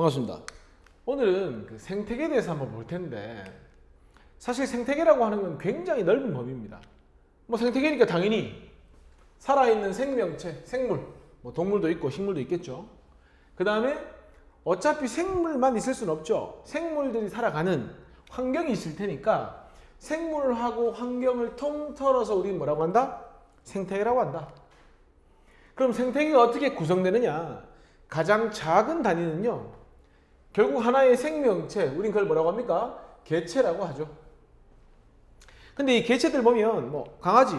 반갑습니다. 오늘은 그 생태계에 대해서 한번 볼 텐데, 사실 생태계라고 하는 건 굉장히 넓은 범위입니다. 뭐 생태계니까 당연히 살아있는 생명체, 생물, 뭐 동물도 있고 식물도 있겠죠. 그 다음에 어차피 생물만 있을 수는 없죠. 생물들이 살아가는 환경이 있을 테니까 생물하고 환경을 통틀어서 우리는 뭐라고 한다? 생태계라고 한다. 그럼 생태계가 어떻게 구성되느냐? 가장 작은 단위는요, 결국 하나의 생명체, 우린 그걸 뭐라고 합니까? 개체라고 하죠. 근데 이 개체들 보면 뭐 강아지,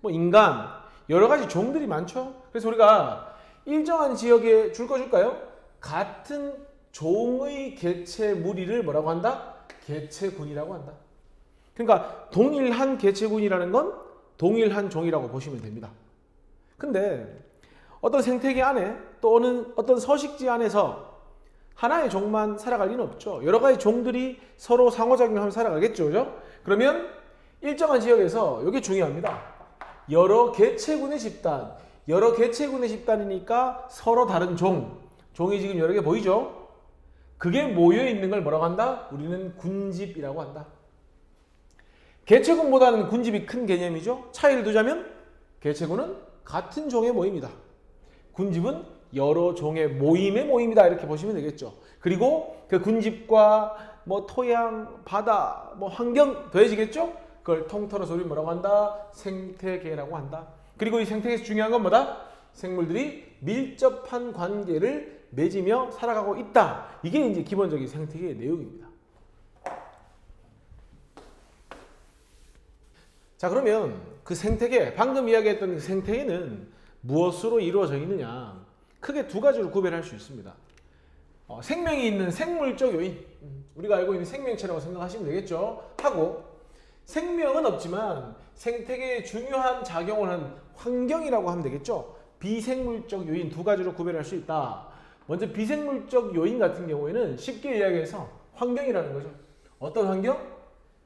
뭐 인간, 여러 가지 종들이 많죠. 그래서 우리가 일정한 지역에 줄 거 줄까요? 같은 종의 개체 무리를 뭐라고 한다? 개체군이라고 한다. 그러니까 동일한 개체군이라는 건 동일한 종이라고 보시면 됩니다. 근데 어떤 생태계 안에 또는 어떤 서식지 안에서 하나의 종만 살아갈 리는 없죠. 여러 가지 종들이 서로 상호작용하면서 살아가겠죠. 그죠? 그러면 일정한 지역에서 이게 중요합니다. 여러 개체군의 집단, 여러 개체군의 집단이니까 서로 다른 종이 지금 여러 개 보이죠? 그게 모여 있는 걸 뭐라고 한다? 우리는 군집이라고 한다. 개체군보다는 군집이 큰 개념이죠. 차이를 두자면 개체군은 같은 종의 모임이다. 군집은 여러 종의 모임의 모임이다, 이렇게 보시면 되겠죠. 그리고 그 군집과 뭐 토양, 바다, 뭐 환경 더해지겠죠? 그걸 통틀어서 우리 뭐라고 한다? 생태계라고 한다. 그리고 이 생태계에서 중요한 건 뭐다? 생물들이 밀접한 관계를 맺으며 살아가고 있다. 이게 이제 기본적인 생태계의 내용입니다. 자, 그러면 그 생태계, 방금 이야기했던 그 생태계는 무엇으로 이루어져 있느냐? 크게 두 가지로 구별할 수 있습니다. 생명이 있는 생물적 요인, 우리가 알고 있는 생명체라고 생각하시면 되겠죠. 하고 생명은 없지만 생태계에 중요한 작용을 하는 환경이라고 하면 되겠죠. 비생물적 요인, 두 가지로 구별할 수 있다. 먼저 비생물적 요인 같은 경우에는 쉽게 이야기해서 환경이라는 거죠. 어떤 환경?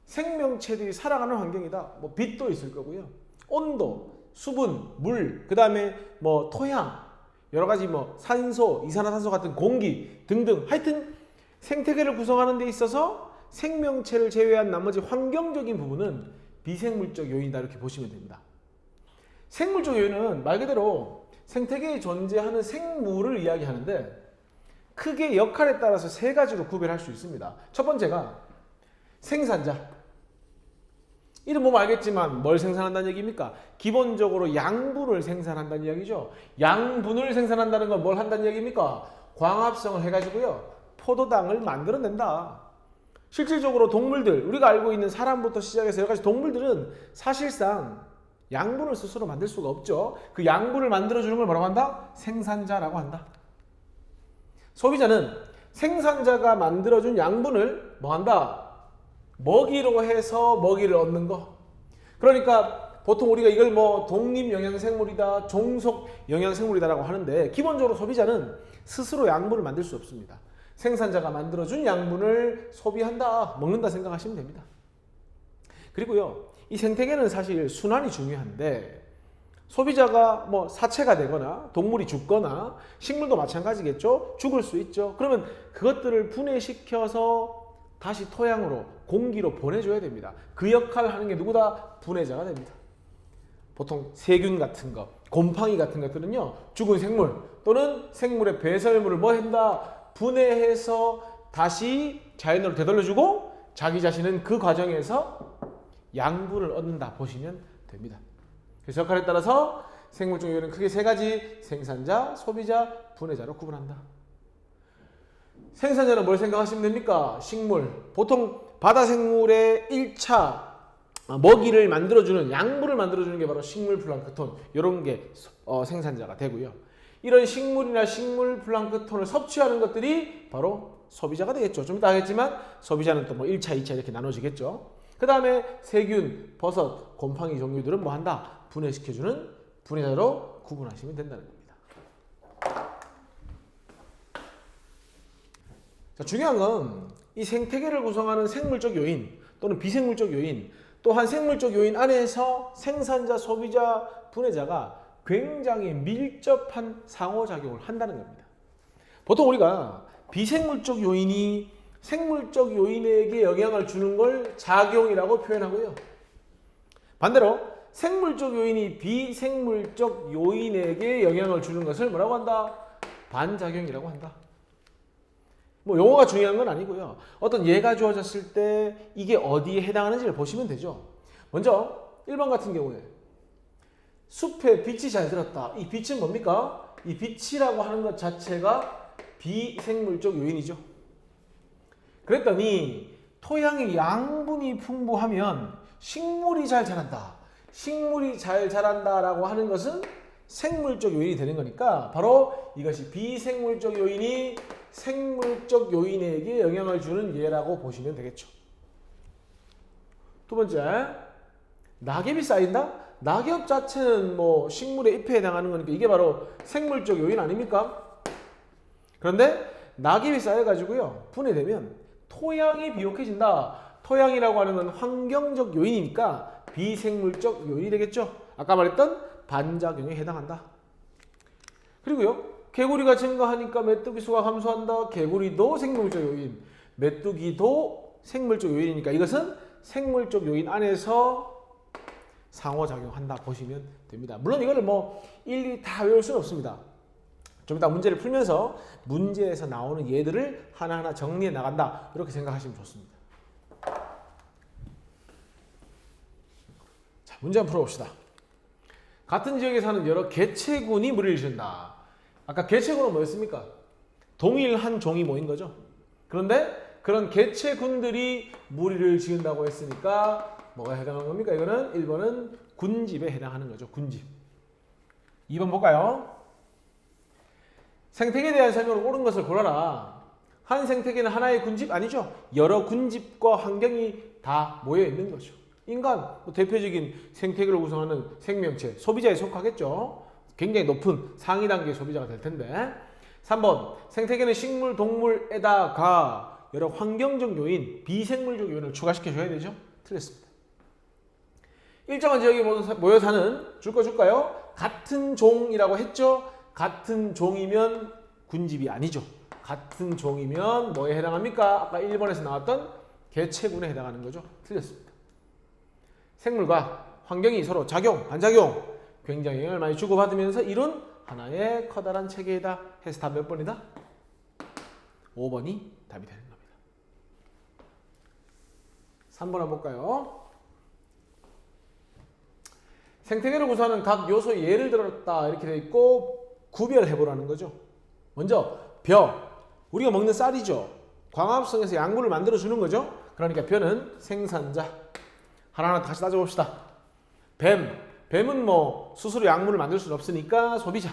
생명체들이 살아가는 환경이다. 뭐 빛도 있을 거고요. 온도, 수분, 물, 그 다음에 뭐 토양, 여러 가지 뭐 산소, 이산화탄소 같은 공기 등등, 하여튼 생태계를 구성하는 데 있어서 생명체를 제외한 나머지 환경적인 부분은 비생물적 요인이다, 이렇게 보시면 됩니다. 생물적 요인은 말 그대로 생태계에 존재하는 생물을 이야기하는데 크게 역할에 따라서 세 가지로 구별할 수 있습니다. 첫 번째가 생산자. 이름 보면 알겠지만 뭘 생산한다는 얘기입니까? 기본적으로 양분을 생산한다는 이야기죠. 양분을 생산한다는 건 뭘 한다는 얘기입니까? 광합성을 해가지고요, 포도당을 만들어낸다. 실질적으로 동물들, 우리가 알고 있는 사람부터 시작해서 여러 가지 동물들은 사실상 양분을 스스로 만들 수가 없죠. 그 양분을 만들어주는 걸 뭐라고 한다? 생산자라고 한다. 소비자는 생산자가 만들어준 양분을 뭐 한다? 먹이로 해서 먹이를 얻는 거. 그러니까 보통 우리가 이걸 뭐 독립영양생물이다, 종속영양생물이다라고 하는데, 기본적으로 소비자는 스스로 양분을 만들 수 없습니다. 생산자가 만들어준 양분을 소비한다, 먹는다 생각하시면 됩니다. 그리고요, 이 생태계는 사실 순환이 중요한데, 소비자가 뭐 사체가 되거나 동물이 죽거나 식물도 마찬가지겠죠. 죽을 수 있죠. 그러면 그것들을 분해시켜서 다시 토양으로, 공기로 보내줘야 됩니다. 그 역할을 하는 게 누구다? 분해자가 됩니다. 보통 세균 같은 거, 곰팡이 같은 것들은요, 죽은 생물 또는 생물의 배설물을 뭐 한다? 분해해서 다시 자연으로 되돌려주고 자기 자신은 그 과정에서 양분을 얻는다 보시면 됩니다. 그래서 역할에 따라서 생물적 요인은 크게 세 가지, 생산자, 소비자, 분해자로 구분한다. 생산자는 뭘 생각하시면 됩니까? 식물. 보통 바다 생물의 1차 먹이를 만들어주는, 양분을 만들어주는 게 바로 식물 플랑크톤, 이런 게 생산자가 되고요. 이런 식물이나 식물 플랑크톤을 섭취하는 것들이 바로 소비자가 되겠죠. 좀 이따 하겠지만 소비자는 또 뭐 1차, 2차 이렇게 나눠지겠죠. 그 다음에 세균, 버섯, 곰팡이 종류들은 뭐 한다? 분해시켜주는 분해자로 구분하시면 된다는 겁니다. 자, 중요한 건 이 생태계를 구성하는 생물적 요인 또는 비생물적 요인, 또한 생물적 요인 안에서 생산자, 소비자, 분해자가 굉장히 밀접한 상호작용을 한다는 겁니다. 보통 우리가 비생물적 요인이 생물적 요인에게 영향을 주는 걸 작용이라고 표현하고요. 반대로 생물적 요인이 비생물적 요인에게 영향을 주는 것을 뭐라고 한다? 반작용이라고 한다. 뭐 용어가 중요한 건 아니고요. 어떤 예가 주어졌을 때 이게 어디에 해당하는지를 보시면 되죠. 먼저 1번 같은 경우에 숲에 빛이 잘 들었다. 이 빛은 뭡니까? 이 빛이라고 하는 것 자체가 비생물적 요인이죠. 그랬더니 토양의 양분이 풍부하면 식물이 잘 자란다. 식물이 잘 자란다라고 하는 것은 생물적 요인이 되는 거니까 바로 이것이 비생물적 요인이 생물적 요인에게 영향을 주는 예라고 보시면 되겠죠. 두 번째, 낙엽이 쌓인다? 낙엽 자체는 뭐 식물의 잎에 해당하는 거니까 이게 바로 생물적 요인 아닙니까? 그런데 낙엽이 쌓여가지고요 분해되면 토양이 비옥해진다. 토양이라고 하는 건 환경적 요인이니까 비생물적 요인이 되겠죠. 아까 말했던 반작용에 해당한다. 그리고요 개구리가 증가하니까 메뚜기 수가 감소한다. 개구리도 생물적 요인, 메뚜기도 생물적 요인이니까 이것은 생물적 요인 안에서 상호작용한다 보시면 됩니다. 물론 이거를 뭐 일일이 다 외울 수는 없습니다. 좀 이따 문제를 풀면서 문제에서 나오는 예들을 하나하나 정리해 나간다 이렇게 생각하시면 좋습니다. 자, 문제 한번 풀어봅시다. 같은 지역에 사는 여러 개체군이 무리를 지은다. 아까 개체군은 뭐였습니까? 동일한 종이 모인 거죠. 그런데 그런 개체군들이 무리를 지은다고 했으니까 뭐가 해당하는 겁니까? 이거는 1번은 군집에 해당하는 거죠. 군집. 2번 볼까요? 생태계에 대한 설명을 옳은 것을 골라라. 한 생태계는 하나의 군집 아니죠. 여러 군집과 환경이 다 모여 있는 거죠. 인간, 대표적인 생태계를 구성하는 생명체, 소비자에 속하겠죠. 굉장히 높은 상위 단계의 소비자가 될 텐데. 3번, 생태계는 식물, 동물에다가 여러 환경적 요인, 비생물적 요인을 추가시켜줘야 되죠. 틀렸습니다. 일정한 지역에 모여 사는, 줄까요? 같은 종이라고 했죠. 같은 종이면 군집이 아니죠. 같은 종이면 뭐에 해당합니까? 아까 1번에서 나왔던 개체군에 해당하는 거죠. 틀렸습니다. 생물과 환경이 서로 작용, 반작용, 굉장히 영향을 많이 주고받으면서 이룬 하나의 커다란 체계이다 해서 답 몇 번이다? 5번이 답이 되는 겁니다. 3번 한번 볼까요? 생태계를 구성하는 각 요소의 예를 들었다 이렇게 되어 있고 구별해보라는 거죠. 먼저 벼, 우리가 먹는 쌀이죠. 광합성에서 양분을 만들어주는 거죠. 그러니까 벼는 생산자. 하나하나 다시 따져봅시다. 뱀은 뭐 스스로 양분을 만들 수는 없으니까 소비자.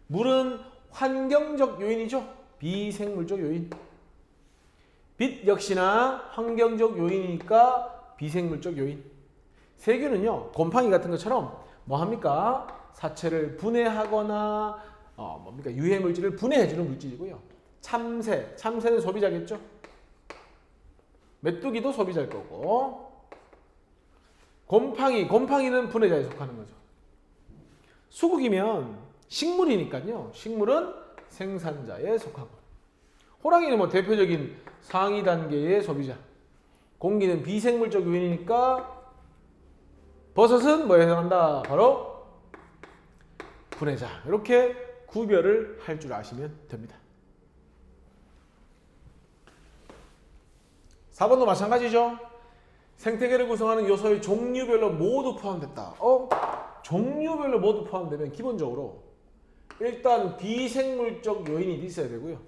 물은 환경적 요인이죠. 비생물적 요인. 빛 역시나 환경적 요인이니까 비생물적 요인. 세균은요, 곰팡이 같은 것처럼 뭐 합니까? 사체를 분해하거나 유해물질을 분해해주는 물질이고요. 참새는 소비자겠죠. 메뚜기도 소비자일 거고, 곰팡이는 분해자에 속하는 거죠. 수국이면 식물이니까요. 식물은 생산자에 속하고, 호랑이는 뭐 대표적인 상위 단계의 소비자, 공기는 비생물적 요인이니까 버섯은 뭐에 해당한다? 바로 분해자. 이렇게 구별을 할 줄 아시면 됩니다. 4번도 마찬가지죠. 생태계를 구성하는 요소의 종류별로 모두 포함됐다. 종류별로 모두 포함되면 기본적으로 일단 비생물적 요인이 있어야 되고요.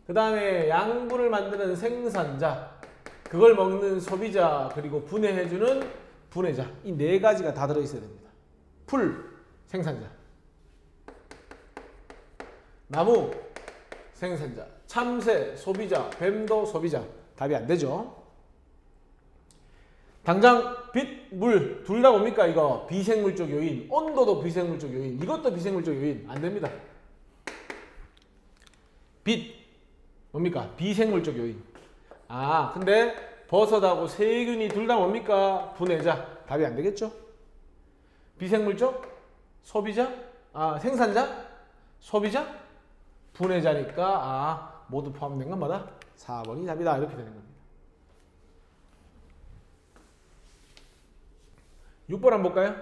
그 다음에 양분을 만드는 생산자, 그걸 먹는 소비자, 그리고 분해해주는 분해자. 이 네 가지가 다 들어있어야 됩니다. 풀, 생산자. 나무, 생산자. 참새, 소비자. 뱀도 소비자. 답이 안 되죠. 당장 빛, 물 둘 다 뭡니까? 이거 비생물적 요인. 온도도 비생물적 요인. 이것도 비생물적 요인. 안 됩니다. 빛 뭡니까? 비생물적 요인. 근데 버섯하고 세균이 둘 다 뭡니까? 분해자. 답이 안 되겠죠? 비생물적? 소비자? 생산자? 소비자? 분해자니까 모두 포함된 건 뭐다? 4번이 답이다. 이렇게 되는 겁니다. 6번 한번 볼까요?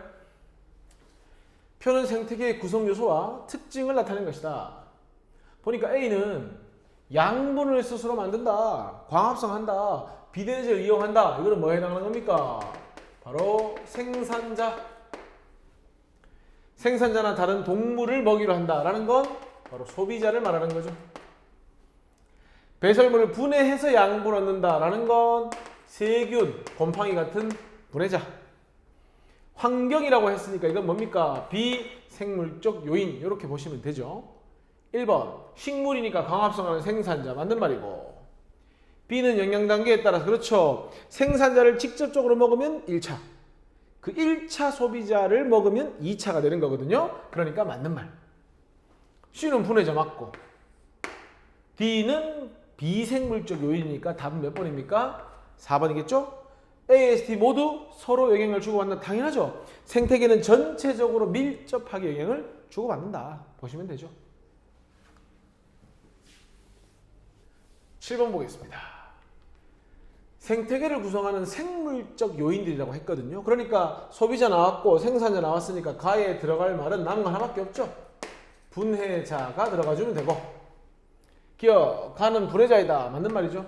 표는 생태계의 구성 요소와 특징을 나타낸 것이다. 보니까 A는 양분을 스스로 만든다, 광합성한다, 비대해제를 이용한다. 이거는 뭐에 해당하는 겁니까? 바로 생산자. 생산자나 다른 동물을 먹이로 한다라는 건 바로 소비자를 말하는 거죠. 배설물을 분해해서 양분을 얻는다라는 건 세균, 곰팡이 같은 분해자. 환경이라고 했으니까 이건 뭡니까? 비생물적 요인. 이렇게 보시면 되죠. 1번 식물이니까 광합성하는 생산자 맞는 말이고, B는 영양 단계에 따라서 그렇죠. 생산자를 직접적으로 먹으면 1차, 그 1차 소비자를 먹으면 2차가 되는 거거든요. 그러니까 맞는 말. C는 분해자 맞고, D는 비생물적 요인이니까 답은 몇 번입니까? 4번이겠죠? A, S, T 모두 서로 영향을 주고받는다. 당연하죠. 생태계는 전체적으로 밀접하게 영향을 주고받는다. 보시면 되죠. 7번 보겠습니다. 생태계를 구성하는 생물적 요인들이라고 했거든요. 그러니까 소비자 나왔고 생산자 나왔으니까 가에 들어갈 말은 남은 거 하나밖에 없죠. 분해자가 들어가주면 되고, 기억, 가는 분해자이다. 맞는 말이죠.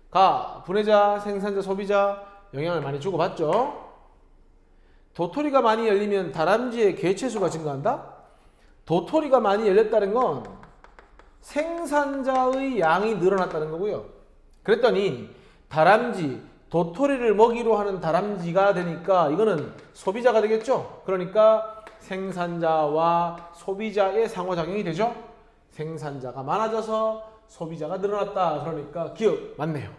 가, 분해자, 생산자, 소비자 영향을 많이 주고받죠. 도토리가 많이 열리면 다람쥐의 개체수가 증가한다? 도토리가 많이 열렸다는 건 생산자의 양이 늘어났다는 거고요. 그랬더니 다람쥐, 도토리를 먹이로 하는 다람쥐가 되니까 이거는 소비자가 되겠죠. 그러니까 생산자와 소비자의 상호작용이 되죠. 생산자가 많아져서 소비자가 늘어났다. 그러니까 기억 맞네요.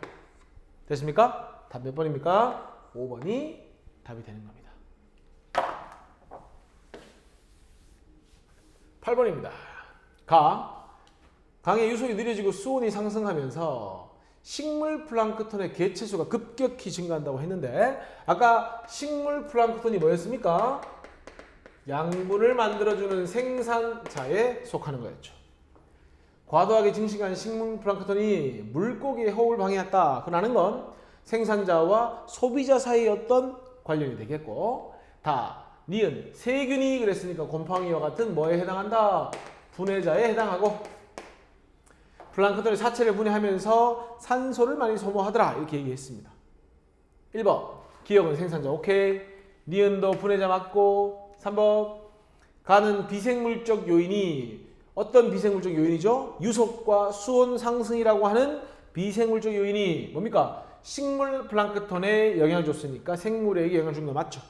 됐습니까? 답 몇 번입니까? 5번이 답이 되는 겁니다. 8번입니다. 강의 유속이 느려지고 수온이 상승하면서 식물 플랑크톤의 개체수가 급격히 증가한다고 했는데, 아까 식물 플랑크톤이 뭐였습니까? 양분을 만들어주는 생산자에 속하는 거였죠. 과도하게 증식한 식물 플랑크톤이 물고기의 호흡을 방해했다. 그러는 건 생산자와 소비자 사이의 어떤 관련이 되겠고, 니은 세균이 그랬으니까 곰팡이와 같은 뭐에 해당한다? 분해자에 해당하고, 플랑크톤의 사체를 분해하면서 산소를 많이 소모하더라. 이렇게 얘기했습니다. 1번 기억은 생산자 오케이, 니은도 분해자 맞고, 3번 가는 비생물적 요인이 어떤 비생물적 요인이죠? 유속과 수온 상승이라고 하는 비생물적 요인이 뭡니까? 식물 플랑크톤에 영향을 줬으니까 생물에게 영향을 준 거 맞죠?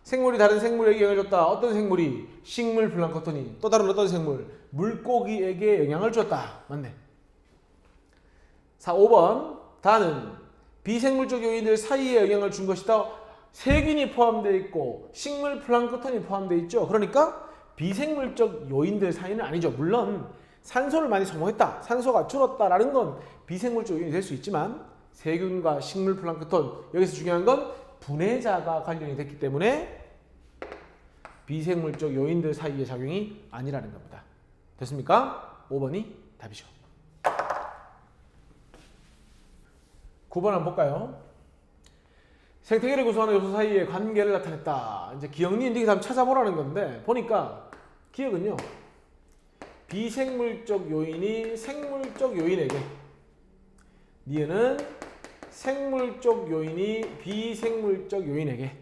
생물이 다른 생물에게 영향을 줬다. 어떤 생물이? 식물 플랑크톤이. 또 다른 어떤 생물? 물고기에게 영향을 줬다. 맞네. 5번 다는 비생물적 요인들 사이에 영향을 준 것이다. 세균이 포함되어 있고 식물 플랑크톤이 포함되어 있죠. 그러니까 비생물적 요인들 사이는 아니죠. 물론 산소를 많이 소모했다, 산소가 줄었다라는 건 비생물적 요인이 될 수 있지만, 세균과 식물 플랑크톤, 여기서 중요한 건 분해자가 관련이 됐기 때문에 비생물적 요인들 사이의 작용이 아니라는 겁니다. 됐습니까? 5번이 답이죠. 9번 한번 볼까요? 생태계를 구성하는 요소 사이의 관계를 나타냈다. 이제 기억니 인디케이터 한번 찾아보라는 건데, 보니까 기억은요, 비생물적 요인이 생물적 요인에게, 니은은 생물적 요인이 비생물적 요인에게,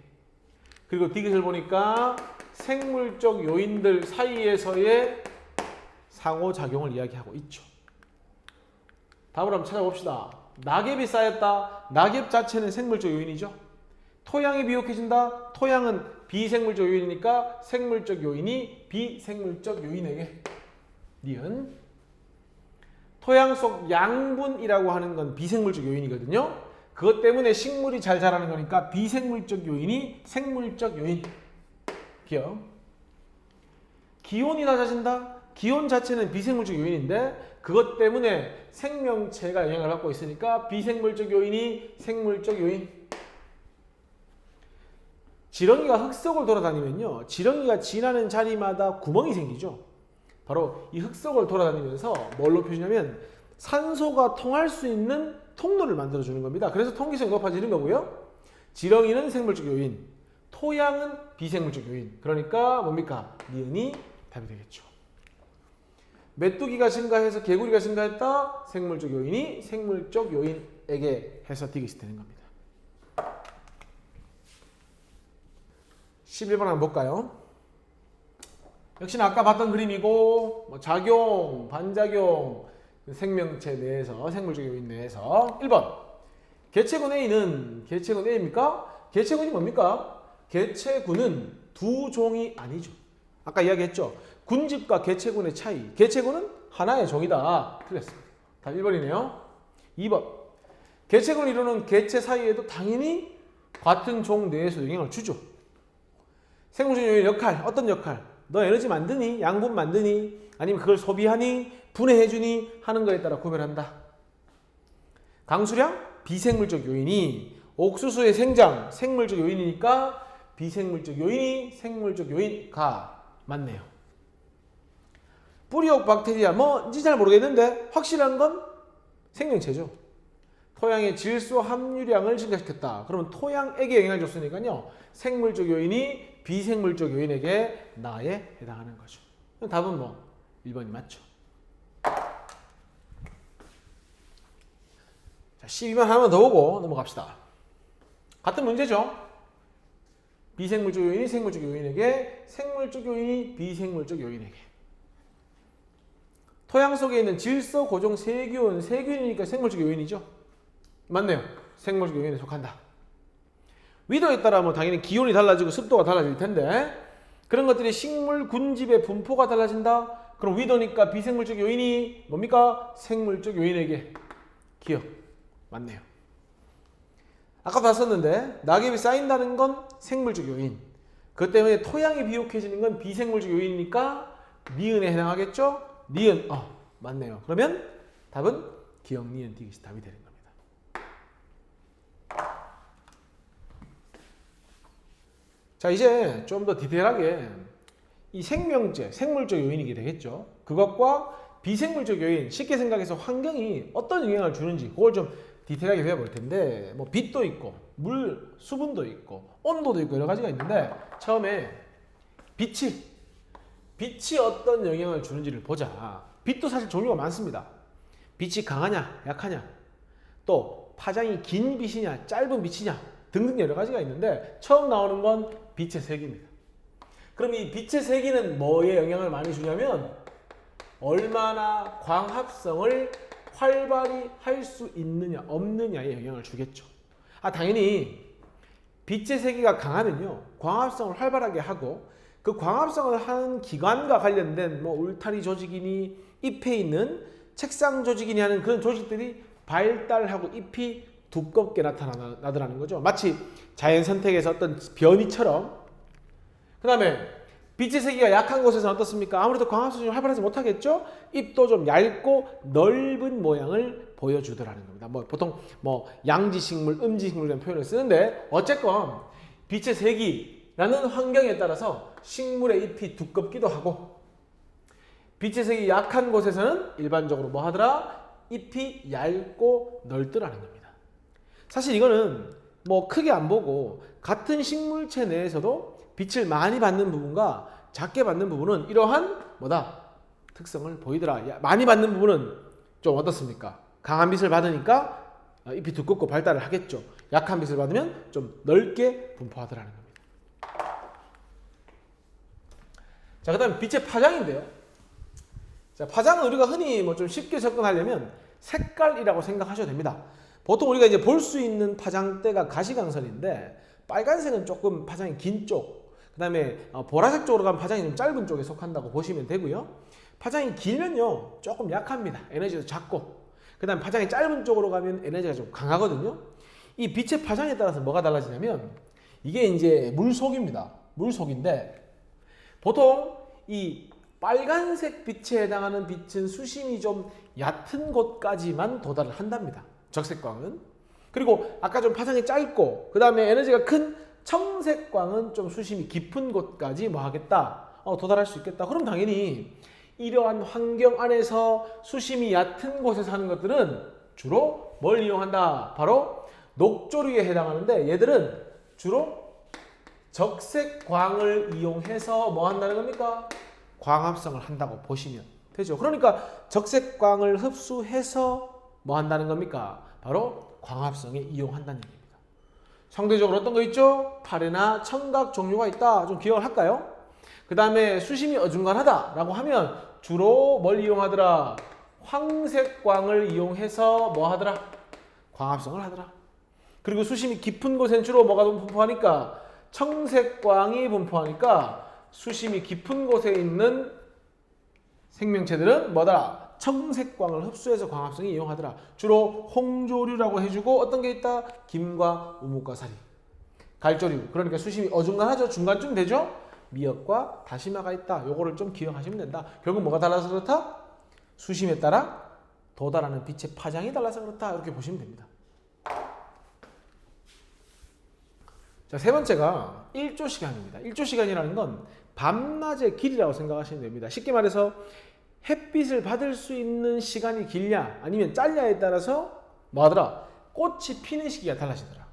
그리고 디귿을 보니까 생물적 요인들 사이에서의 상호작용을 이야기하고 있죠. 답을 한번 찾아봅시다. 낙엽이 쌓였다. 낙엽 자체는 생물적 요인이죠. 토양이 비옥해진다. 토양은 비생물적 요인이니까 생물적 요인이 비생물적 요인에게, 니은 토양 속 양분이라고 하는 건 비생물적 요인이거든요. 그것 때문에 식물이 잘 자라는 거니까 비생물적 요인이 생물적 요인. 기억. 기온이 낮아진다. 기온 자체는 비생물적 요인인데 그것 때문에 생명체가 영향을 받고 있으니까 비생물적 요인이 생물적 요인. 지렁이가 흙 속을 돌아다니면요, 지렁이가 지나는 자리마다 구멍이 생기죠. 바로 이 흙 속을 돌아다니면서 뭘로 표시냐면 산소가 통할 수 있는 통로를 만들어주는 겁니다. 그래서 통기성이 높아지는 거고요. 지렁이는 생물적 요인, 토양은 비생물적 요인. 그러니까 뭡니까? 니은이 답이 되겠죠. 메뚜기가 증가해서 개구리가 증가했다. 생물적 요인이 생물적 요인에게 해서 디귿이 되는 겁니다. 11번 한번 볼까요? 역시나 아까 봤던 그림이고 뭐 작용, 반작용, 생명체 내에서 생물적 요인 내에서 1번 개체군 A는 개체군 A입니까? 개체군이 뭡니까? 개체군은 두 종이 아니죠. 아까 이야기했죠. 군집과 개체군의 차이. 개체군은 하나의 종이다. 틀렸습니다. 답 1번이네요. 2번 개체군을 이루는 개체 사이에도 당연히 같은 종 내에서 영향을 주죠. 생물적 요인의 역할, 어떤 역할? 너 에너지 만드니? 양분 만드니? 아니면 그걸 소비하니? 분해해주니? 하는 거에 따라 구별한다. 강수량? 비생물적 요인이 옥수수의 생장, 생물적 요인이니까 비생물적 요인이 생물적 요인가 맞네요. 뿌리옥 박테리아 뭔지 잘 모르겠는데 확실한 건 생명체죠. 토양의 질소 함유량을 증가시켰다. 그러면 토양에게 영향을 줬으니까요. 생물적 요인이 비생물적 요인에게 나에 해당하는 거죠. 답은 뭐 1번이 맞죠. 자, 12번 하나만 더 보고 넘어갑시다. 같은 문제죠. 비생물적 요인이 생물적 요인에게, 생물적 요인이 비생물적 요인에게. 토양 속에 있는 질소, 고종, 세균, 세균이니까 생물적 요인이죠. 맞네요. 생물적 요인에 속한다. 위도에 따라 뭐 당연히 기온이 달라지고 습도가 달라질 텐데 그런 것들이 식물 군집의 분포가 달라진다. 그럼 위도니까 비생물적 요인이 뭡니까? 생물적 요인에게 기억. 맞네요. 아까 봤었는데 낙엽이 쌓인다는 건 생물적 요인. 그것 때문에 토양이 비옥해지는 건 비생물적 요인이니까 니은에 해당하겠죠? 니은. 맞네요. 그러면 답은 기억, 니은, 디귿이 답이 되는 겁니다. 자, 이제 좀 더 디테일하게 이 생명체, 생물적 요인이게 되겠죠. 그것과 비생물적 요인, 쉽게 생각해서 환경이 어떤 영향을 주는지 그걸 좀 디테일하게 배워볼 텐데 뭐 빛도 있고 물, 수분도 있고 온도도 있고 여러 가지가 있는데 처음에 빛이 어떤 영향을 주는지를 보자. 빛도 사실 종류가 많습니다. 빛이 강하냐 약하냐 또 파장이 긴 빛이냐 짧은 빛이냐 등등 여러 가지가 있는데 처음 나오는 건 빛의 세기입니다. 그럼 이 빛의 세기는 뭐에 영향을 많이 주냐면 얼마나 광합성을 활발히 할 수 있느냐 없느냐에 영향을 주겠죠. 당연히 빛의 세기가 강하면요 광합성을 활발하게 하고 그 광합성을 하는 기관과 관련된 뭐 울타리 조직이니 잎에 있는 책상 조직이니 하는 그런 조직들이 발달하고 잎이 두껍게 나타나더라는 거죠. 마치 자연 선택에서 어떤 변이처럼. 그 다음에 빛의 세기가 약한 곳에서는 어떻습니까? 아무래도 광합성이 활발하지 못하겠죠? 잎도 좀 얇고 넓은 모양을 보여주더라는 겁니다. 보통 양지식물, 음지식물이라는 표현을 쓰는데 어쨌건 빛의 세기라는 환경에 따라서 식물의 잎이 두껍기도 하고 빛의 색이 약한 곳에서는 일반적으로 뭐 하더라? 잎이 얇고 넓더라는 겁니다. 사실 이거는 크게 안 보고 같은 식물체 내에서도 빛을 많이 받는 부분과 작게 받는 부분은 이러한 특성을 보이더라. 많이 받는 부분은 좀 어떻습니까? 강한 빛을 받으니까 잎이 두껍고 발달을 하겠죠. 약한 빛을 받으면 좀 넓게 분포하더라는 겁니다. 자, 그 다음에 빛의 파장인데요. 자, 파장은 우리가 흔히 좀 쉽게 접근하려면 색깔이라고 생각하셔도 됩니다. 보통 우리가 이제 볼 수 있는 파장대가 가시광선인데 빨간색은 조금 파장이 긴 쪽, 그 다음에 보라색 쪽으로 가면 파장이 좀 짧은 쪽에 속한다고 보시면 되고요. 파장이 길면요 조금 약합니다. 에너지도 작고. 그 다음에 파장이 짧은 쪽으로 가면 에너지가 좀 강하거든요. 이 빛의 파장에 따라서 뭐가 달라지냐면 이게 이제 물속입니다. 물속인데 보통 이 빨간색 빛에 해당하는 빛은 수심이 좀 얕은 곳까지만 도달을 한답니다. 적색광은. 그리고 아까 좀 파장이 짧고 그 다음에 에너지가 큰 청색광은 좀 수심이 깊은 곳까지 하겠다. 도달할 수 있겠다. 그럼 당연히 이러한 환경 안에서 수심이 얕은 곳에 사는 것들은 주로 뭘 이용한다? 바로 녹조류에 해당하는데 얘들은 주로 적색광을 이용해서 뭐 한다는 겁니까? 광합성을 한다고 보시면 되죠. 그러니까 적색광을 흡수해서 뭐 한다는 겁니까? 바로 광합성에 이용한다는 얘기입니다. 상대적으로 어떤 거 있죠? 파래나 청각 종류가 있다. 좀 기억을 할까요? 그 다음에 수심이 어중간하다라고 하면 주로 뭘 이용하더라? 황색광을 이용해서 뭐 하더라? 광합성을 하더라. 그리고 수심이 깊은 곳엔 주로 뭐가 분포하니까? 청색광이 분포하니까 수심이 깊은 곳에 있는 생명체들은 뭐더라? 청색광을 흡수해서 광합성이 이용하더라. 주로 홍조류라고 해주고 어떤 게 있다? 김과 우묵과 사리. 갈조류. 그러니까 수심이 어중간하죠. 중간쯤 되죠? 미역과 다시마가 있다. 요거를 좀 기억하시면 된다. 결국 뭐가 달라서 그렇다? 수심에 따라 도달하는 빛의 파장이 달라서 그렇다. 이렇게 보시면 됩니다. 자, 세 번째가 1조 시간입니다. 1조 시간이라는 건 밤낮의 길이라고 생각하시면 됩니다. 쉽게 말해서 햇빛을 받을 수 있는 시간이 길냐 아니면 짧냐에 따라서 뭐하더라? 꽃이 피는 시기가 달라지더라.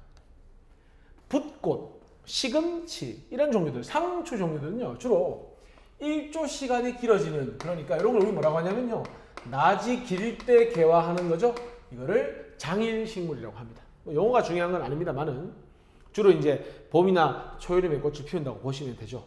붓꽃, 시금치 이런 종류들, 상추 종류들은요 주로 1조 시간이 길어지는, 그러니까 이런 걸 우리 뭐라고 하냐면요 낮이 길 때 개화하는 거죠. 이거를 장일식물이라고 합니다. 용어가 중요한 건 아닙니다만은 주로 이제 봄이나 초여름에 꽃을 피운다고 보시면 되죠.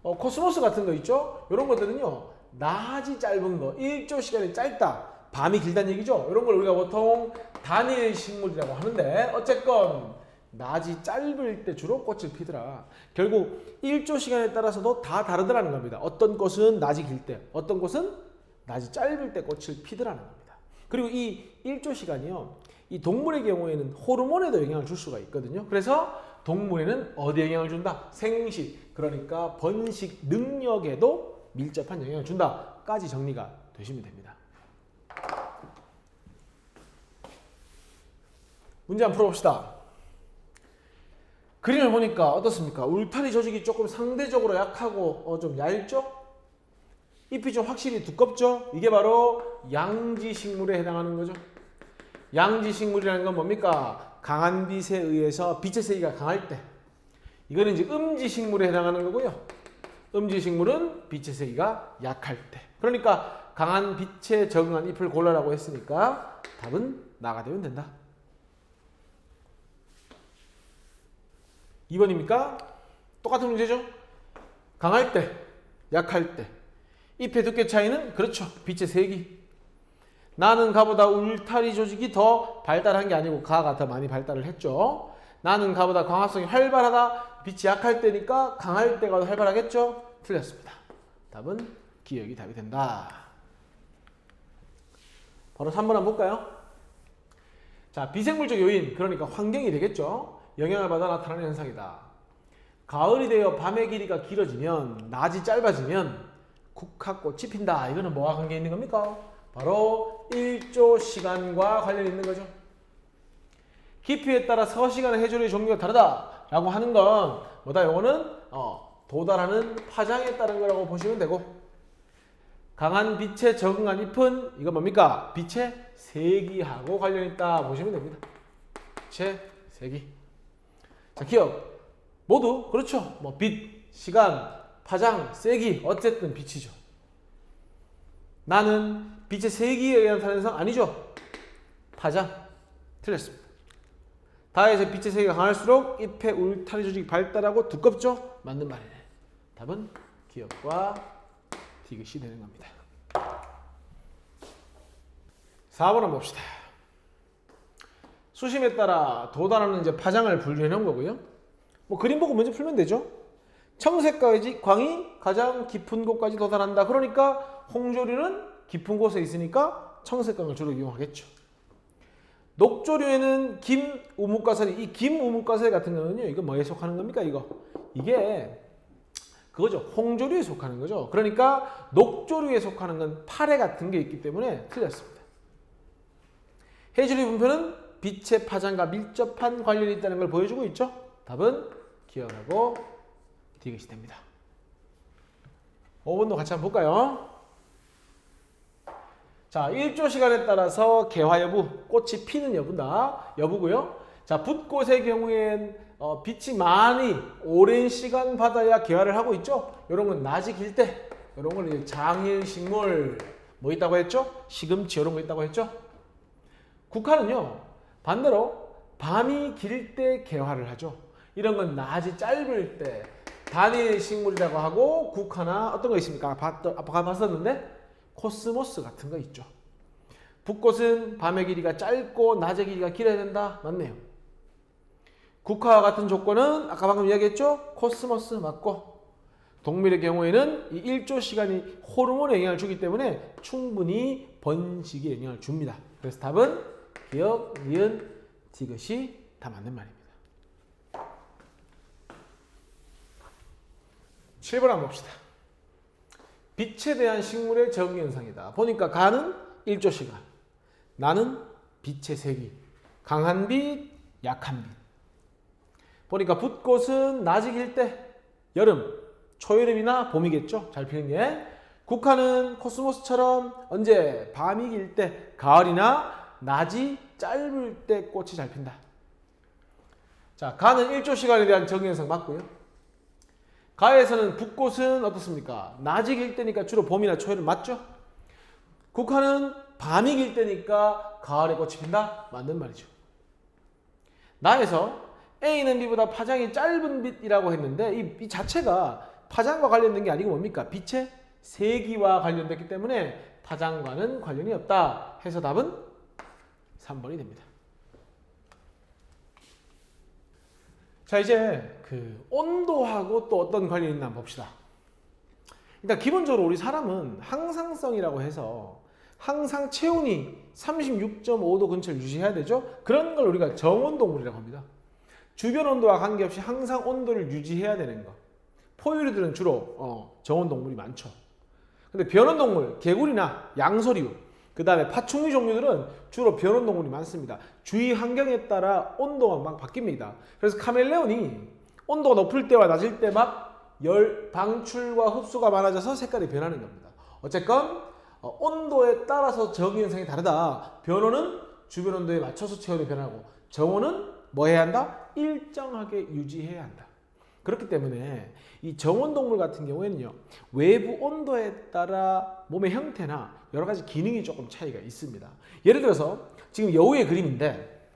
코스모스 같은 거 있죠? 이런 것들은요 낮이 짧은 거, 1조 시간이 짧다, 밤이 길다는 얘기죠. 이런 걸 우리가 보통 단일 식물이라고 하는데 어쨌건 낮이 짧을 때 주로 꽃을 피더라. 결국 1조 시간에 따라서도 다 다르더라는 겁니다. 어떤 꽃은 낮이 길 때, 어떤 꽃은 낮이 짧을 때 꽃을 피더라는 겁니다. 그리고 이 1조 시간이요, 이 동물의 경우에는 호르몬에도 영향을 줄 수가 있거든요. 그래서 동물에는 어디에 영향을 준다? 생식, 그러니까 번식 능력에도 밀접한 영향을 준다까지 정리가 되시면 됩니다. 문제 한번 풀어봅시다. 그림을 보니까 어떻습니까? 울타리 조직이 조금 상대적으로 약하고 좀 얇죠? 잎이 좀 확실히 두껍죠? 이게 바로 양지식물에 해당하는 거죠. 양지식물이라는 건 뭡니까? 강한 빛에 의해서 빛의 세기가 강할 때, 이거는 이제 음지식물에 해당하는 거고요. 음지식물은 빛의 세기가 약할 때. 그러니까 강한 빛에 적응한 잎을 골라라고 했으니까 답은 나가 되면 된다. 2번입니까? 똑같은 문제죠? 강할 때, 약할 때. 잎의 두께 차이는 그렇죠. 빛의 세기. 나는 가보다 울타리 조직이 더 발달한 게 아니고 가가 더 많이 발달을 했죠. 나는 가보다 광합성이 활발하다. 빛이 약할 때니까 강할 때가 더 활발하겠죠? 틀렸습니다. 답은 기역이 답이 된다. 바로 3번 한번 볼까요? 자, 비생물적 요인, 그러니까 환경이 되겠죠. 영향을 받아 나타나는 현상이다. 가을이 되어 밤의 길이가 길어지면, 낮이 짧아지면 국화꽃이 핀다. 이거는 뭐와 관계 있는 겁니까? 바로 1조 시간과 관련이 있는 거죠. 깊이에 따라 서시간의 해조류의 종류가 다르다라고 하는 건 뭐다? 요거는 도달하는 파장에 따른 거라고 보시면 되고, 강한 빛에 적응한 잎은 이건 뭡니까? 빛의 세기하고 관련이 있다 보시면 됩니다. 빛의 세기. 자, 기억 모두 그렇죠. 뭐 빛, 시간, 파장, 세기, 어쨌든 빛이죠. 나는 빛의 세기에 의한 현상 아니죠. 파장. 틀렸습니다. 다에서 빛의 세기가 강할수록 잎의 울타리 조직이 발달하고 두껍죠. 맞는 말이네. 답은 기억과 디귿이 되는 겁니다. 4번 한번 봅시다. 수심에 따라 도달하는 이제 파장을 분류해 놓은 거고요. 뭐 그림 보고 먼저 풀면 되죠. 청색까지 광이 가장 깊은 곳까지 도달한다. 그러니까 홍조류는 깊은 곳에 있으니까 청색광을 주로 이용하겠죠. 녹조류에는 김, 우뭇가사리, 이 김, 우뭇가사리 같은 경우는요, 이거 뭐에 속하는 겁니까? 이게 그거죠. 홍조류에 속하는 거죠. 그러니까 녹조류에 속하는 건 파래 같은 게 있기 때문에 틀렸습니다. 해조류 분포는 빛의 파장과 밀접한 관련이 있다는 걸 보여주고 있죠. 답은 기억하고 디귿이 됩니다. 5번도 같이 한번 볼까요? 자, 일조 시간에 따라서 개화 여부, 꽃이 피는 여부고요. 자, 붓꽃의 경우엔 빛이 많이 오랜 시간 받아야 개화를 하고 있죠. 이런 건 낮이 길 때, 이런 걸 이제 장일식물 뭐 있다고 했죠? 시금치 이런 거 있다고 했죠. 국화는요, 반대로 밤이 길 때 개화를 하죠. 이런 건 낮이 짧을 때 단일식물이라고 하고, 국화나 어떤 거 있습니까? 아까 봤었는데 코스모스 같은 거 있죠. 붓꽃은 밤의 길이가 짧고 낮의 길이가 길어야 된다. 맞네요. 국화와 같은 조건은 아까 방금 이야기했죠? 코스모스 맞고, 동밀의 경우에는 이 일조 시간이 호르몬에 영향을 주기 때문에 충분히 번식에 영향을 줍니다. 그래서 답은 기역, 니은, 디귿이 다 맞는 말입니다. 7번 한번 봅시다. 빛에 대한 식물의 적응 현상이다. 보니까 가는 일조 시간, 나는 빛의 세기, 강한 빛, 약한 빛. 보니까 붓꽃은 낮이 길 때, 여름, 초여름이나 봄이겠죠. 잘 피는 게. 국화는 코스모스처럼 언제 밤이 길 때, 가을이나 낮이 짧을 때 꽃이 잘 핀다. 자, 가는 일조 시간에 대한 적응 현상 맞고요. 가에서는 붓꽃은 어떻습니까? 낮이 길 때니까 주로 봄이나 초여름 맞죠? 국화는 밤이 길 때니까 가을에 꽃이 핀다? 맞는 말이죠. 나에서 A는 B보다 파장이 짧은 빛이라고 했는데 이 자체가 파장과 관련된 게 아니고 뭡니까? 빛의 세기와 관련됐기 때문에 파장과는 관련이 없다 해서 답은 3번이 됩니다. 자, 이제 그 온도하고 또 어떤 관련이 있나 한번 봅시다. 일단 기본적으로 우리 사람은 항상성이라고 해서 항상 체온이 36.5도 근처를 유지해야 되죠. 그런 걸 우리가 정온동물이라고 합니다. 주변 온도와 관계없이 항상 온도를 유지해야 되는 거. 포유류들은 주로 정온동물이 많죠. 근데 변온동물, 개구리나 양서류, 그 다음에 파충류 종류들은 주로 변온동물이 많습니다. 주위 환경에 따라 온도가 막 바뀝니다. 그래서 카멜레온이 온도가 높을 때와 낮을 때 막 열 방출과 흡수가 많아져서 색깔이 변하는 겁니다. 어쨌건 온도에 따라서 적응 현상이 다르다. 변온은 주변 온도에 맞춰서 체온이 변하고, 정온은 뭐 해야 한다? 일정하게 유지해야 한다. 그렇기 때문에 이 정온동물 같은 경우에는요, 외부 온도에 따라 몸의 형태나 여러 가지 기능이 조금 차이가 있습니다. 예를 들어서 지금 여우의 그림인데,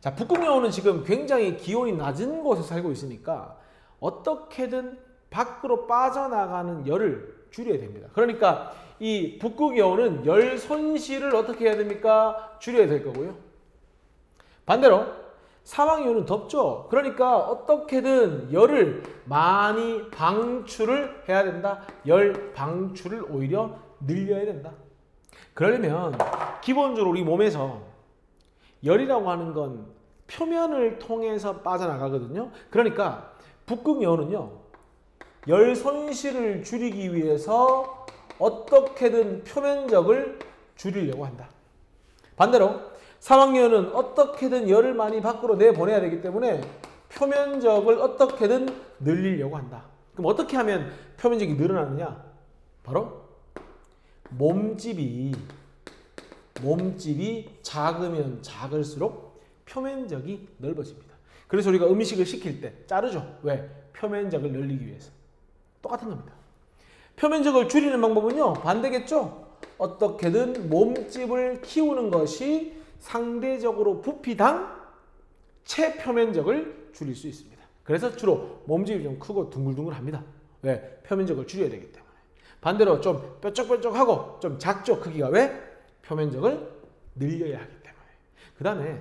자, 북극여우는 지금 굉장히 기온이 낮은 곳에 살고 있으니까 어떻게든 밖으로 빠져나가는 열을 줄여야 됩니다. 그러니까 이 북극여우는 열 손실을 어떻게 해야 됩니까? 줄여야 될 거고요. 반대로 사막여우는 덥죠. 그러니까 어떻게든 열을 많이 방출을 해야 된다. 열 방출을 오히려 늘려야 된다. 그러려면 기본적으로 우리 몸에서 열이라고 하는 건 표면을 통해서 빠져나가거든요. 그러니까 북극여우는요, 열 손실을 줄이기 위해서 어떻게든 표면적을 줄이려고 한다. 반대로 사막여우는 어떻게든 열을 많이 밖으로 내보내야 되기 때문에 표면적을 어떻게든 늘리려고 한다. 그럼 어떻게 하면 표면적이 늘어나느냐? 바로 몸집이 작으면 작을수록 표면적이 넓어집니다. 그래서 우리가 음식을 시킬 때 자르죠. 왜? 표면적을 늘리기 위해서. 똑같은 겁니다. 표면적을 줄이는 방법은요, 반대겠죠. 어떻게든 몸집을 키우는 것이 상대적으로 부피당 체표면적을 줄일 수 있습니다. 그래서 주로 몸집이 좀 크고 둥글둥글합니다. 왜? 표면적을 줄여야 되기 때문에. 반대로 좀 뾰족뾰족하고 좀 작죠, 크기가. 왜? 표면적을 늘려야 하기 때문에. 그 다음에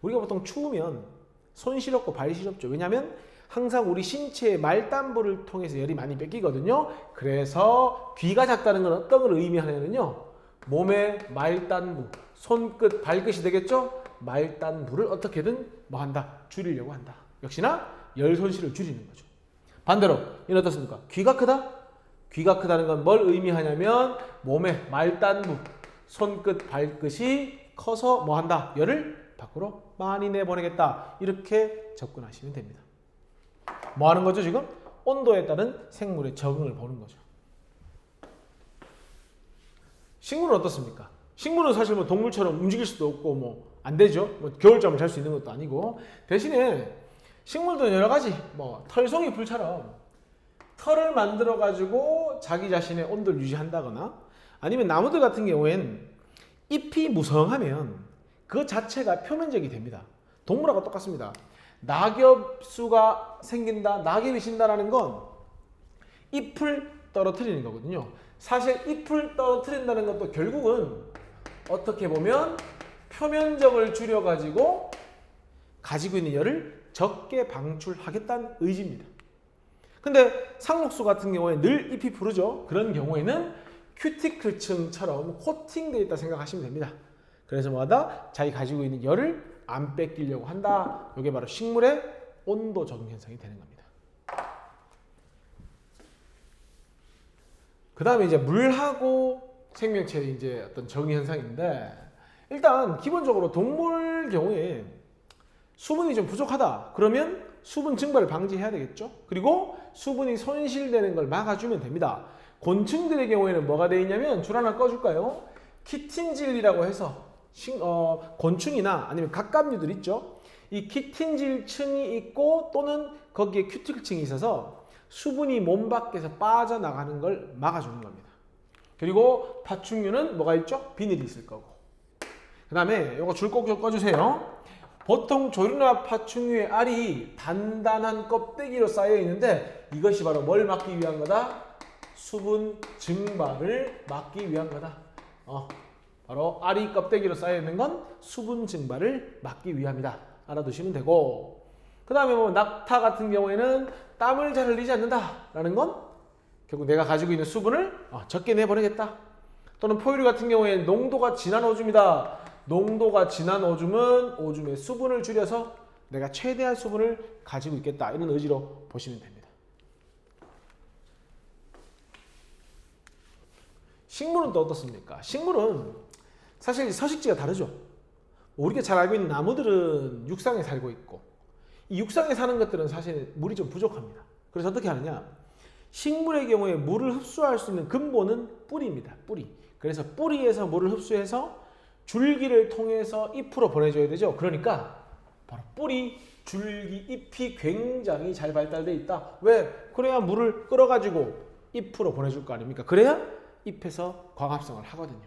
우리가 보통 추우면 손 시렵고 발 시렵죠. 왜냐하면 항상 우리 신체의 말단부를 통해서 열이 많이 뺏기거든요. 그래서 귀가 작다는 건 어떤 걸 의미하냐면요, 몸의 말단부, 손끝, 발끝이 되겠죠? 말단부를 어떻게든 뭐 한다? 줄이려고 한다. 역시나 열 손실을 줄이는 거죠. 반대로 이는 어떻습니까? 귀가 크다? 귀가 크다는 건 뭘 의미하냐면 몸의 말단부, 손끝, 발끝이 커서 뭐 한다? 열을 밖으로 많이 내보내겠다. 이렇게 접근하시면 됩니다. 뭐 하는 거죠, 지금? 온도에 따른 생물의 적응을 보는 거죠. 식물은 어떻습니까? 식물은 사실 뭐 동물처럼 움직일 수도 없고 뭐 안 되죠. 뭐 겨울잠을 잘 수 있는 것도 아니고 대신에 식물도 여러 가지 뭐 털송이 풀처럼 털을 만들어 가지고 자기 자신의 온도를 유지한다거나 아니면 나무들 같은 경우엔 잎이 무성하면 그 자체가 표면적이 됩니다. 동물하고 똑같습니다. 낙엽수가 생긴다, 낙엽이 진다라는 건 잎을 떨어뜨리는 거거든요. 사실 잎을 떨어뜨린다는 것도 결국은 어떻게 보면 표면적을 줄여가지고 가지고 있는 열을 적게 방출하겠다는 의지입니다. 근데 상록수 같은 경우에 늘 잎이 푸르죠. 그런 경우에는 큐티클층처럼 코팅되어 있다 생각하시면 됩니다. 그래서 뭐하다? 자기 가지고 있는 열을 안 뺏기려고 한다. 이게 바로 식물의 온도 적응 현상이 되는 겁니다. 그 다음에 이제 물하고 생명체의 이제 어떤 적응 현상인데 일단 기본적으로 동물 경우에 수분이 좀 부족하다. 그러면 수분 증발을 방지해야 되겠죠. 그리고 수분이 손실되는 걸 막아주면 됩니다. 곤충들의 경우에는 뭐가 되어 있냐면 줄 하나 꺼줄까요? 키틴질이라고 해서 곤충이나 아니면 갑각류들 있죠. 이 키틴질층이 있고 또는 거기에 큐티클층이 있어서 수분이 몸 밖에서 빠져나가는 걸 막아주는 겁니다. 그리고 파충류는 뭐가 있죠? 비늘이 있을 거고. 그 다음에 이거 줄 꼭 좀 꺼주세요. 보통 조류나 파충류의 알이 단단한 껍데기로 쌓여 있는데 이것이 바로 뭘 막기 위한 거다? 수분 증발을 막기 위한 거다. 바로 알이 껍데기로 쌓여 있는 건 수분 증발을 막기 위함이다. 알아두시면 되고. 그 다음에 뭐 낙타 같은 경우에는 땀을 잘 흘리지 않는다라는 건 결국 내가 가지고 있는 수분을 적게 내보내겠다. 또는 포유류 같은 경우에는 농도가 진한 오줌이다. 농도가 진한 오줌은 오줌의 수분을 줄여서 내가 최대한 수분을 가지고 있겠다. 이런 의지로 보시면 됩니다. 식물은 또 어떻습니까? 식물은 사실 서식지가 다르죠. 우리가 잘 알고 있는 나무들은 육상에 살고 있고 이 육상에 사는 것들은 사실 물이 좀 부족합니다. 그래서 어떻게 하느냐? 식물의 경우에 물을 흡수할 수 있는 근본은 뿌리입니다. 뿌리. 그래서 뿌리에서 물을 흡수해서 줄기를 통해서 잎으로 보내줘야 되죠. 그러니까 바로 뿌리, 줄기, 잎이 굉장히 잘 발달되어 있다. 왜? 그래야 물을 끌어가지고 잎으로 보내줄 거 아닙니까? 그래야 잎에서 광합성을 하거든요.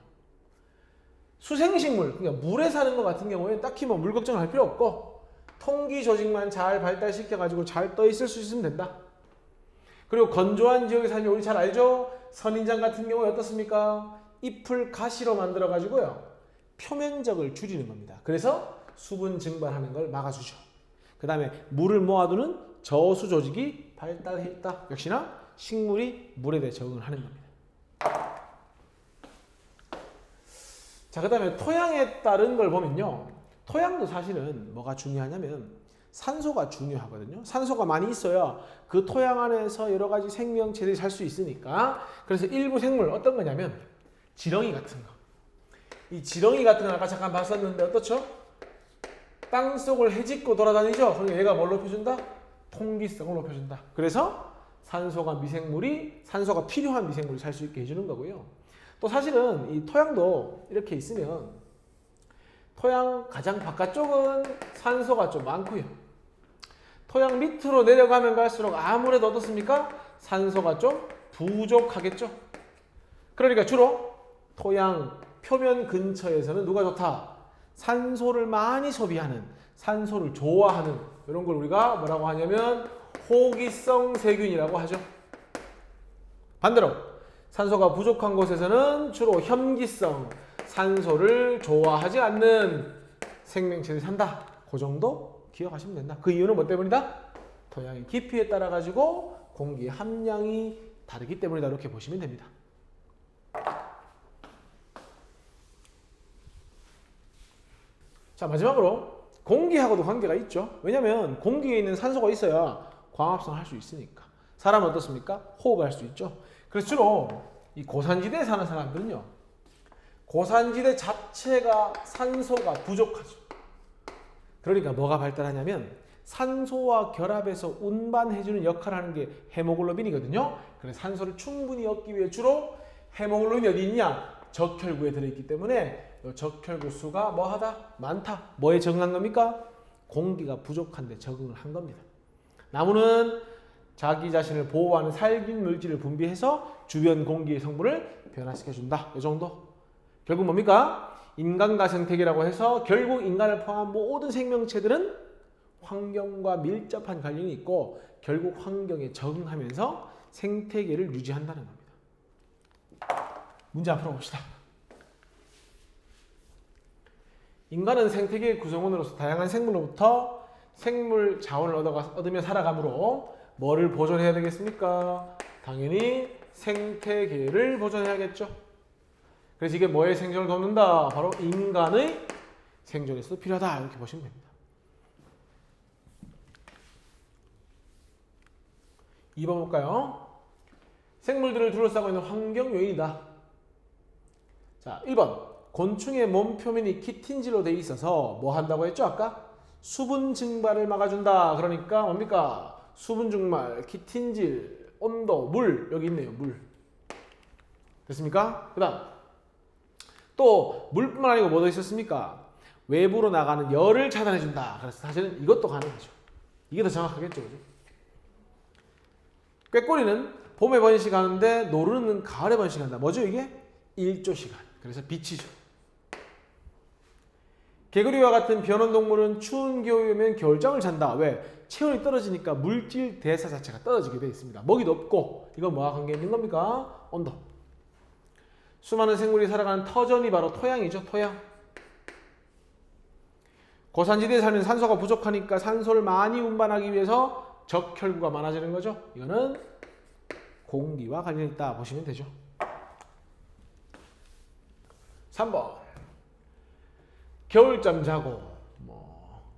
수생식물, 그러니까 물에 사는 것 같은 경우에 딱히 뭐 물 걱정을 할 필요 없고 통기 조직만 잘 발달시켜가지고 잘 떠 있을 수 있으면 된다. 그리고 건조한 지역에 사는 우리 잘 알죠? 선인장 같은 경우에 어떻습니까? 잎을 가시로 만들어가지고요. 표면적을 줄이는 겁니다. 그래서 수분 증발하는 걸 막아주죠. 그 다음에 물을 모아두는 저수 조직이 발달해 있다. 역시나 식물이 물에 대해 적응을 하는 겁니다. 자, 그 다음에 토양에 따른 걸 보면요. 토양도 사실은 뭐가 중요하냐면 산소가 중요하거든요. 산소가 많이 있어야 그 토양 안에서 여러 가지 생명체들이 살 수 있으니까. 그래서 일부 생물 어떤 거냐면 지렁이 같은 거. 이 지렁이 같은 건 아까 잠깐 봤었는데 어떻죠? 땅속을 헤집고 돌아다니죠? 그러면 얘가 뭘 높여준다? 통기성을 높여준다. 그래서 산소가 필요한 미생물이 살 수 있게 해주는 거고요. 또 사실은 이 토양도 이렇게 있으면 토양 가장 바깥쪽은 산소가 좀 많고요. 토양 밑으로 내려가면 갈수록 아무래도 어떻습니까? 산소가 좀 부족하겠죠? 그러니까 주로 토양 표면 근처에서는 누가 좋다? 산소를 많이 소비하는, 산소를 좋아하는 이런 걸 우리가 뭐라고 하냐면 호기성 세균이라고 하죠. 반대로 산소가 부족한 곳에서는 주로 혐기성, 산소를 좋아하지 않는 생명체들이 산다. 그 정도 기억하시면 된다. 그 이유는 뭐 때문이다? 토양의 깊이에 따라 가지고 공기의 함량이 다르기 때문이다. 이렇게 보시면 됩니다. 자, 마지막으로 공기하고도 관계가 있죠. 왜냐하면 공기에 있는 산소가 있어야 광합성을 할 수 있으니까. 사람은 어떻습니까? 호흡을 할 수 있죠. 그래서 주로 이 고산지대에 사는 사람들은요, 고산지대 자체가 산소가 부족하죠. 그러니까 뭐가 발달하냐면 산소와 결합해서 운반해주는 역할을 하는 게 헤모글로빈이거든요. 그래서 산소를 충분히 얻기 위해 주로 헤모글로빈이 어디 있냐? 적혈구에 들어있기 때문에 이 적혈구 수가 뭐하다? 많다. 뭐에 적응한 겁니까? 공기가 부족한데 적응을 한 겁니다. 나무는 자기 자신을 보호하는 살균 물질을 분비해서 주변 공기의 성분을 변화시켜준다. 이 정도. 결국 뭡니까? 인간과 생태계라고 해서 결국 인간을 포함한 모든 생명체들은 환경과 밀접한 관련이 있고 결국 환경에 적응하면서 생태계를 유지한다는 겁니다. 문제 한번 풀어봅시다. 인간은 생태계의 구성원으로서 다양한 생물로부터 생물 자원을 얻으며 살아가므로 뭐를 보존해야 되겠습니까? 당연히 생태계를 보존해야겠죠. 그래서 이게 뭐의 생존을 돕는다? 바로 인간의 생존에서도 필요하다. 이렇게 보시면 됩니다. 2번 볼까요? 생물들을 둘러싸고 있는 환경 요인이다. 자, 1번. 곤충의 몸 표면이 키틴질로 되어 있어서 뭐 한다고 했죠? 아까? 수분 증발을 막아준다. 그러니까 뭡니까? 수분 증발, 키틴질, 온도, 물. 여기 있네요. 물. 됐습니까? 그 다음. 또 물뿐만 아니고 뭐도 있었습니까? 외부로 나가는 열을 차단해준다. 그래서 사실은 이것도 가능하죠. 이게 더 정확하겠죠. 그죠? 꾀꼬리는 봄에 번식하는데 노루는 가을에 번식한다. 뭐죠 이게? 일조시간. 그래서 빛이죠. 개구리와 같은 변온동물은 추운 겨울이 오면 겨울잠을 잔다. 왜? 체온이 떨어지니까 물질 대사 자체가 떨어지게 되어 있습니다. 먹이도 없고 이건 뭐와 관계 있는 겁니까? 온도. 수많은 생물이 살아가는 터전이 바로 토양이죠. 토양. 고산지대에 사는 산소가 부족하니까 산소를 많이 운반하기 위해서 적혈구가 많아지는 거죠. 이거는 공기와 관련이 있다 보시면 되죠. 3번. 겨울잠 자고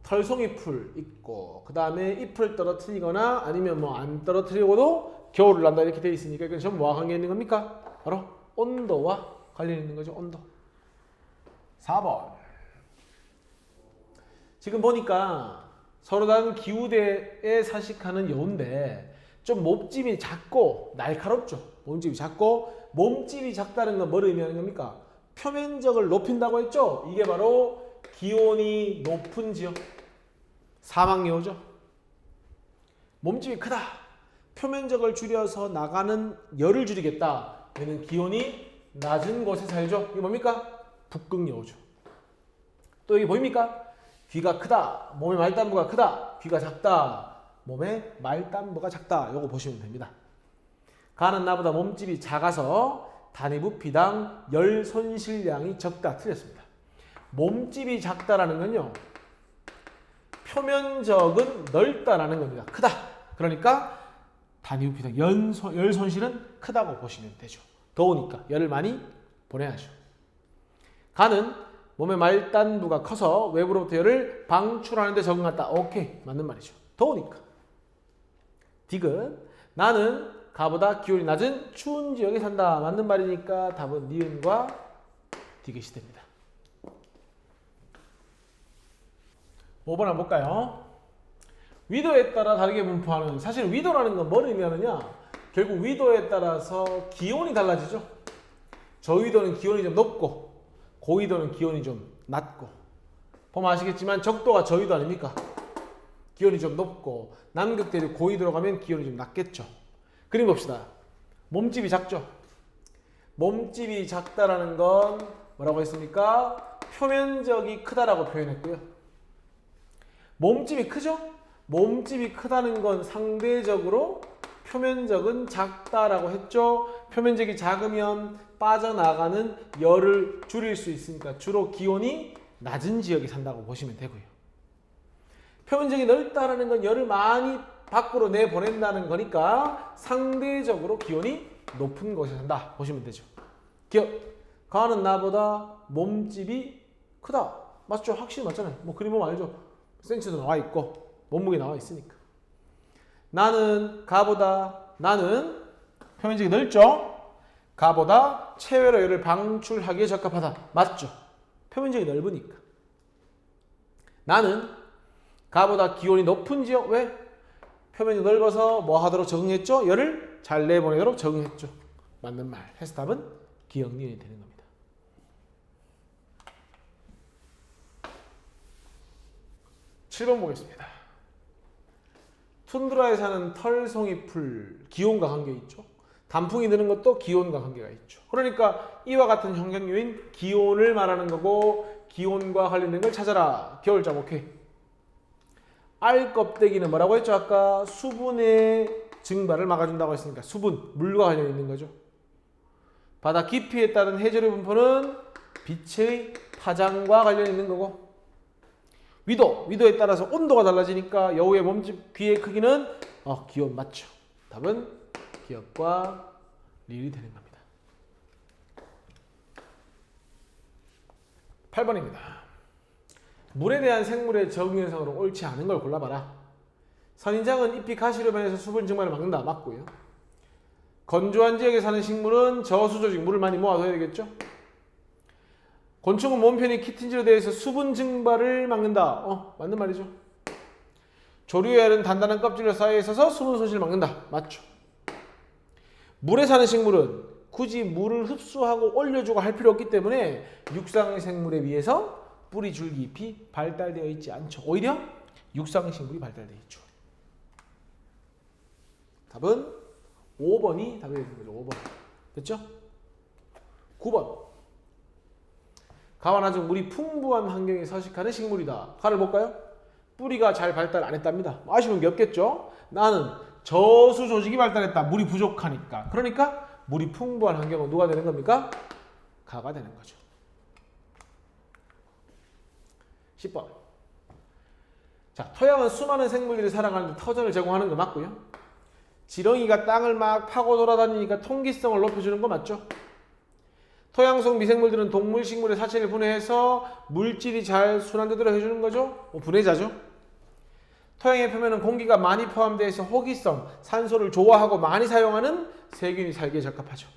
털송이풀 있고 그 다음에 잎을 떨어뜨리거나 아니면 안 떨어뜨리고도 겨울을 난다 이렇게 되어 있으니까 이건 전부 뭐와 관계 있는 겁니까? 바로 온도와 관련 있는 거죠. 온도. 4번. 지금 보니까 서로 다른 기후대에 서식하는 여우인데 좀 몸집이 작고 날카롭죠. 몸집이 작고 몸집이 작다는 건 뭘 의미하는 겁니까? 표면적을 높인다고 했죠. 이게 바로 기온이 높은 지역. 사막여우죠. 몸집이 크다. 표면적을 줄여서 나가는 열을 줄이겠다. 얘는 기온이 낮은 곳에 살죠. 이게 뭡니까? 북극여우죠. 또 여기 보입니까? 귀가 크다. 몸의 말단부가 크다. 귀가 작다. 몸의 말단부가 작다. 요거 보시면 됩니다. 가는 나보다 몸집이 작아서 단위 부피당 열 손실량이 적다. 틀렸습니다. 몸집이 작다라는 건요. 표면적은 넓다라는 겁니다. 크다. 그러니까 단위 부피당 열 손실은 크다고 보시면 되죠. 더우니까 열을 많이 보내야죠. 간은 몸의 말단부가 커서 외부로부터 열을 방출하는 데 적응한다. 오케이. 맞는 말이죠. 더우니까. 디귿. 나는 가보다 기온이 낮은 추운 지역에 산다. 맞는 말이니까 답은 니은과 디귿이 됩니다. 5번 한번 볼까요? 위도에 따라 다르게 분포하는, 사실 위도라는 건 뭘 의미하느냐? 결국 위도에 따라서 기온이 달라지죠. 저위도는 기온이 좀 높고 고위도는 기온이 좀 낮고, 보면 아시겠지만 적도가 저위도 아닙니까? 기온이 좀 높고 남극대륙 고위도로 가면 기온이 좀 낮겠죠. 그림 봅시다. 몸집이 작죠. 몸집이 작다라는 건 뭐라고 했습니까? 표면적이 크다라고 표현했고요. 몸집이 크죠? 몸집이 크다는 건 상대적으로 표면적은 작다라고 했죠. 표면적이 작으면 빠져나가는 열을 줄일 수 있으니까 주로 기온이 낮은 지역에 산다고 보시면 되고요. 표면적이 넓다라는 건 열을 많이 밖으로 내보낸다는 거니까 상대적으로 기온이 높은 곳에 산다 보시면 되죠. 기억. 가는 나보다 몸집이 크다. 맞죠? 확실히 맞잖아요. 뭐 그림 보면 알죠? 센치도 나와 있고 몸무게 나와 있으니까. 나는 나는 표면적이 넓죠? 가보다 체외로 열을 방출하기에 적합하다. 맞죠? 표면적이 넓으니까. 나는 가보다 기온이 높은 지역. 왜? 표면이 넓어서 뭐 하도록 적응했죠? 열을 잘 내보내도록 적응했죠. 맞는 말. 해서 답은 기억 니은이 되는 겁니다. 7번 보겠습니다. 툰드라에 사는 털송이풀 기온과 관계 있죠. 단풍이 드는 것도 기온과 관계가 있죠. 그러니까 이와 같은 환경 요인 기온을 말하는 거고 기온과 관련된 걸 찾아라. 겨울잠 오케이. 알 껍데기는 뭐라고 했죠? 아까 수분의 증발을 막아준다고 했으니까 수분, 물과 관련이 있는 거죠. 바다 깊이에 따른 해저류 분포는 빛의 파장과 관련이 있는 거고 위도에 따라서 온도가 달라지니까 여우의 몸집 귀의 크기는 기온 맞죠. 답은 기억과 리을이 되는 겁니다. 8번입니다. 물에 대한 생물의 적응 현상으로 옳지 않은 걸 골라봐라. 선인장은 잎이 가시로 변해서 수분 증발을 막는다. 맞고요. 건조한 지역에 사는 식물은 저수 조직, 물을 많이 모아둬야 되겠죠. 곤충은 몸편이 키틴지로 되어 있어 수분 증발을 막는다. 맞는 말이죠. 조류의 알은 단단한 껍질로 쌓여 있어서 수분 손실을 막는다. 맞죠. 물에 사는 식물은 굳이 물을 흡수하고 올려주고 할 필요 없기 때문에 육상 생물에 비해서 뿌리, 줄기, 잎이 발달되어 있지 않죠. 오히려 육상 식물이 발달되어 있죠. 답은 5번이 답이 되는 거죠. 5번. 됐죠? 9번. 가와 나중 물이 풍부한 환경에 서식하는 식물이다. 가를 볼까요? 뿌리가 잘 발달 안 했답니다. 아쉬운 게 없겠죠? 나는 저수 조직이 발달했다. 물이 부족하니까. 그러니까 물이 풍부한 환경은 누가 되는 겁니까? 가가 되는 거죠. 10번. 자, 토양은 수많은 생물들이 살아가는 데 터전을 제공하는 거 맞고요. 지렁이가 땅을 막 파고 돌아다니니까 통기성을 높여주는 거 맞죠? 토양 속 미생물들은 동물, 식물의 사체를 분해해서 물질이 잘 순환되도록 해주는 거죠. 분해자죠. 토양의 표면은 공기가 많이 포함되어 있어 호기성, 산소를 좋아하고 많이 사용하는 세균이 살기에 적합하죠.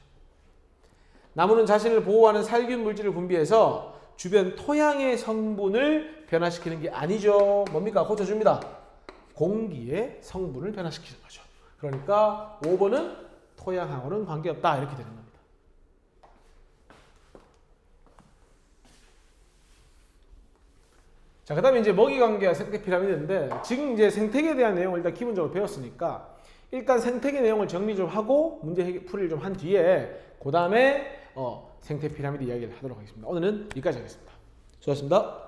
나무는 자신을 보호하는 살균 물질을 분비해서 주변 토양의 성분을 변화시키는 게 아니죠. 뭡니까? 고쳐줍니다. 공기의 성분을 변화시키는 거죠. 그러니까 5번은 토양하고는 관계없다. 이렇게 되는 겁니다. 자, 그 다음에 이제 먹이 관계와 생태 피라미드인데 지금 이제 생태계에 대한 내용을 일단 기본적으로 배웠으니까 일단 생태계 내용을 정리 좀 하고 문제 풀이를 좀 한 뒤에 그 다음에 생태 피라미드 이야기를 하도록 하겠습니다. 오늘은 여기까지 하겠습니다. 수고하셨습니다.